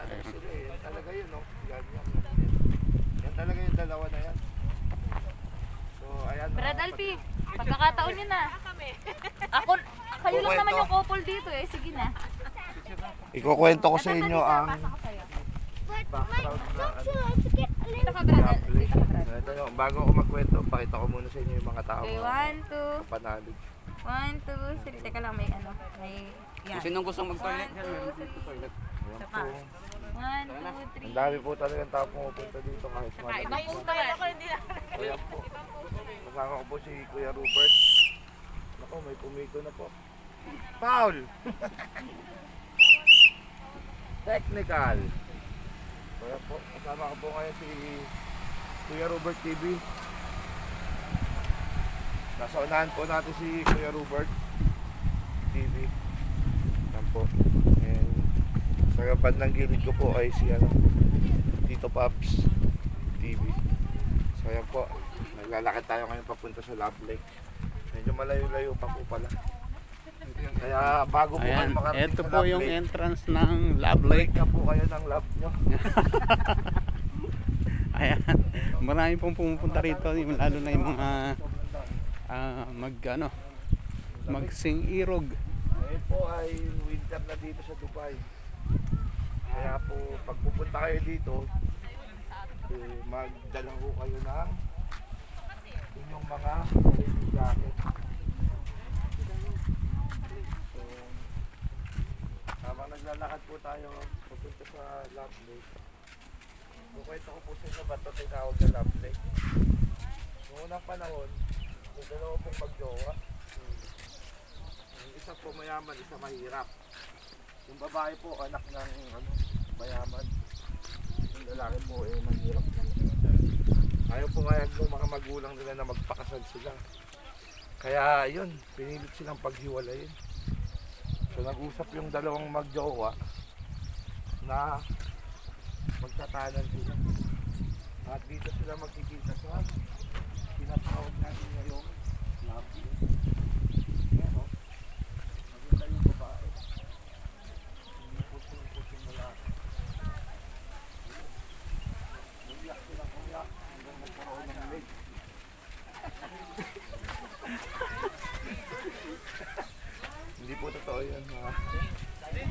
sila eh. Yan talaga yun, no? Yan. Yan talaga yung dalawa na yan. So, ayan. Brad Alpi, pagkakataon nyo na. Ako, kayo lang naman yung couple dito eh. Sige na. Ikukwento ko sa inyo ang background na Dito ka, Brad. Dito ka, Brad. ito yung, bago ako magkwento, pakita ko muna sa inyo yung mga tao. Okay, 1, 2. Panalig. 1, 2, 3. Teka lang, may ano. May yan. Kung sinong gustong mag-toilet yan, meron dito toilet. Ayan Isa pa. po. 1, 2, 3. Ang dami po talagang tao pumupunta dito kahit malamig. Ibang punta yan. Ayan po. Kasama ko po si Kuya Rupert. Ako, may pumito na po. Foul! Technical. Kaya po, kasama ko po ngayon si Kuya Robert TV. Nasa unahan po natin si Kuya Robert TV. Yan po. And sa bandang gilid ko po ay si Tito Paps TV. So yan po, naglalakad tayo ngayon papunta sa Love Lake. Medyo malayo-layo pa po pala. Kaya bago po kayo Ayan, makarating ito sa po Love yung Lake, entrance ng Love break Lake. na po kayo ng love nyo. Ayan, marami pong pumupunta rito, lalo na yung mga magsing irog. Ngayon po ay winter na dito sa Dubai. Kaya po pag pupunta kayo dito, magdala ko kayo ng inyong mga rain jacket. So, habang naglalakad po tayo papunta sa Love Lake, kukwento ko po sa inyo ba't ito tinawag na Love Lake. Noong unang panahon, yung dalawa pong magjowa. Yung isa po mayaman, isa mahirap. Yung babae po anak ng mayaman. Yung lalaki po mahirap. Ayaw po ngayon ng mga magulang nila na magpakasal sila. Kaya yun, pinilit silang paghiwalayin. So nag-usap yung dalawang magjowa na magtatanan sila. At dito sila magkikita sa tinatawag natin ngayong Love Lake. Ayan o. Maganda yung babae. Hindi puting-puting lalaki. Umiyak sila, umiyak. Hanggang nagkaroon ng lake. Hindi po totoo yun, mga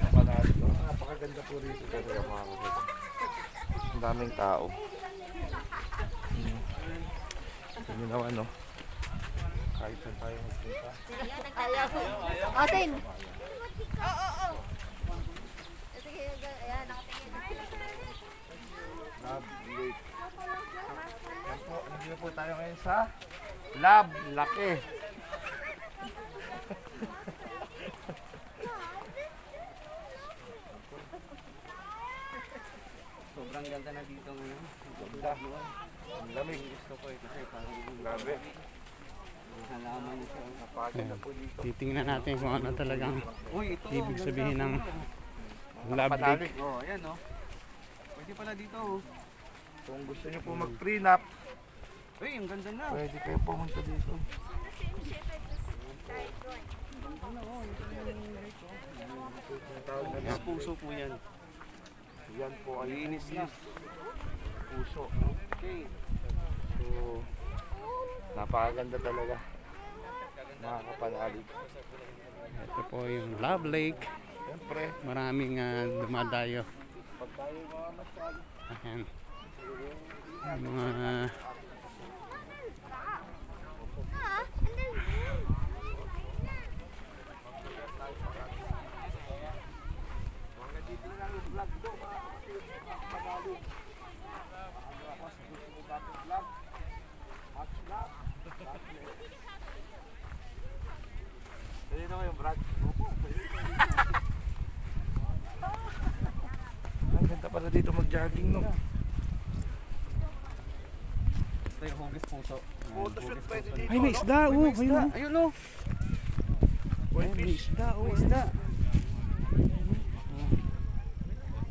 kapanalig ko. Napakaganda po rito talaga mga kapatid. Ang daming tao. Hindi naman, no? Kahit saan tayo magpunta. Atin. Love Lake. Yan po, nandito po tayo ngayon sa Love Lake. Sobrang ganda na dito ngayon. Ganda. Ang lamig. Gusto ko eh kasi parang Grabe. halaman siya. Napakaganda po dito. Titingnan natin kung ano talagang Uy, ito. ibig sabihin ng Mga Love kapanalig. Lake. Oh, ayan oh. Pwede pala dito oh. Kung gusto nyo po mag-prenup, Uy, ang ganda na. pwede kayo pumunta dito. Ang tawag na Mas Love puso po yan. Lake. Yan po ay Linis na. puso. Okay. So, napakaganda talaga. Mga kapanalig. Ito po yung Love Lake. Siyempre, Maraming dumadayo. pag tayo mga masyal, Ayan. Yung mga dito na lang yung vlog ko, mga kapanalig. Ako sa gusto mo dapat vlog. Much love. Pwede naman yung vlog. Ang ganda pala dito mag-jogging, no? Ito yung hugis puso. Photoshoot pwede dito. ay, may isda. Oh, ayun. Ayun oh. Boy May fish. isda. Oh, isda.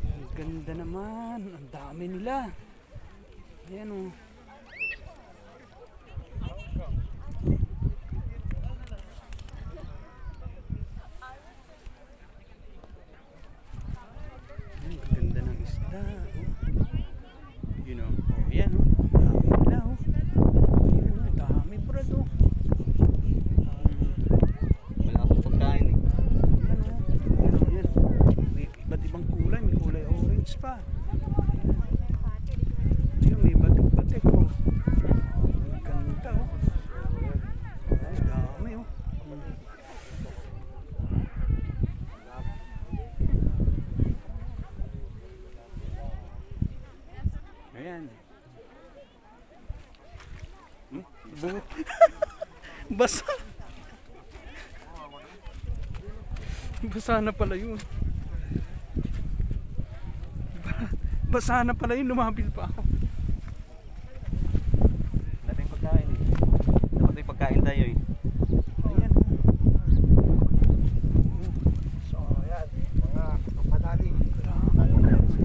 Ang ganda naman. Ang dami nila. Ayan oh. Ang ganda ng isda. ganda. You know, oh, yan oh. Dami nila oh. Ayun, oh, dami brad oh. Wala akong pagkain eh. Yan oh. Yan oh, yan. May iba't ibang kulay. May kulay orange pa. Ayun, may batik-batik oh. Ang ganda oh. Ay, dami oh. Ayan. Buhok. Basa. Basa na pala yun. Basa na pala yun. Lumapil pa ako. Wala tayong pagkain eh. Dapat may pagkain tayo eh. Ayan. So, ayan, mga kapanali.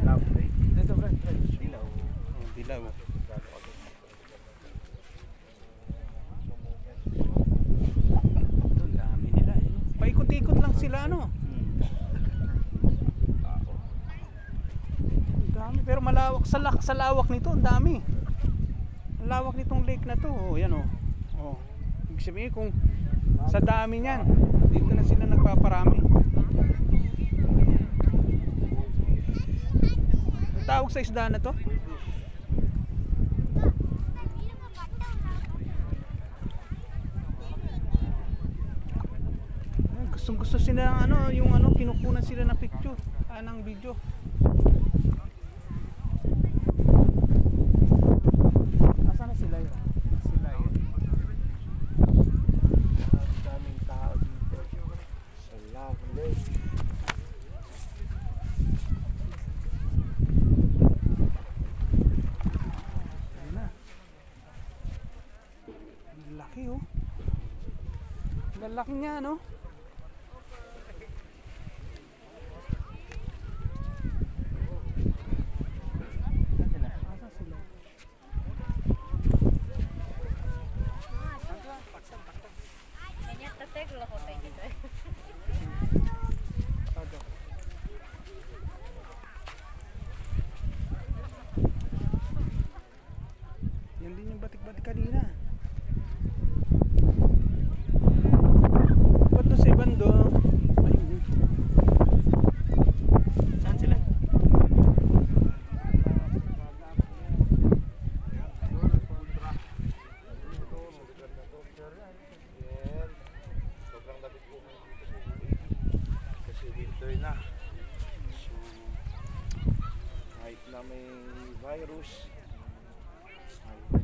Love lake. Dito, Brad. Dilaw. Oh, dilaw. Ito, ang dami nila. Eh. Paikot-ikot lang sila, ano? Ang dami. Pero malawak. Sa lawak nito, ang dami. Ang lawak nitong lake na to. Oh, yan oh. Oh. Ibig sabihin kung sa dami niyan, dito na sila nagpaparami. Ang tawag sa isda na to? Gustong gusto sila ng ano, yung ano, kinukunan sila ng picture, ng video. Asa na sila yun? Sila yun. Ang daming tao dito sa Love Lake. Ayun na. Ang laki oh. Ang laki niya no? Asa sila? Ganyan, tatay, wala ko tayo dito eh. Yan din yung batik-batik kanina. Ba't doon sa ibang doon? Ayun. Saan sila? Yan. Sobrang lapit po ngayon dito sa UAE. Kasi winter na. So, kahit na may virus, ay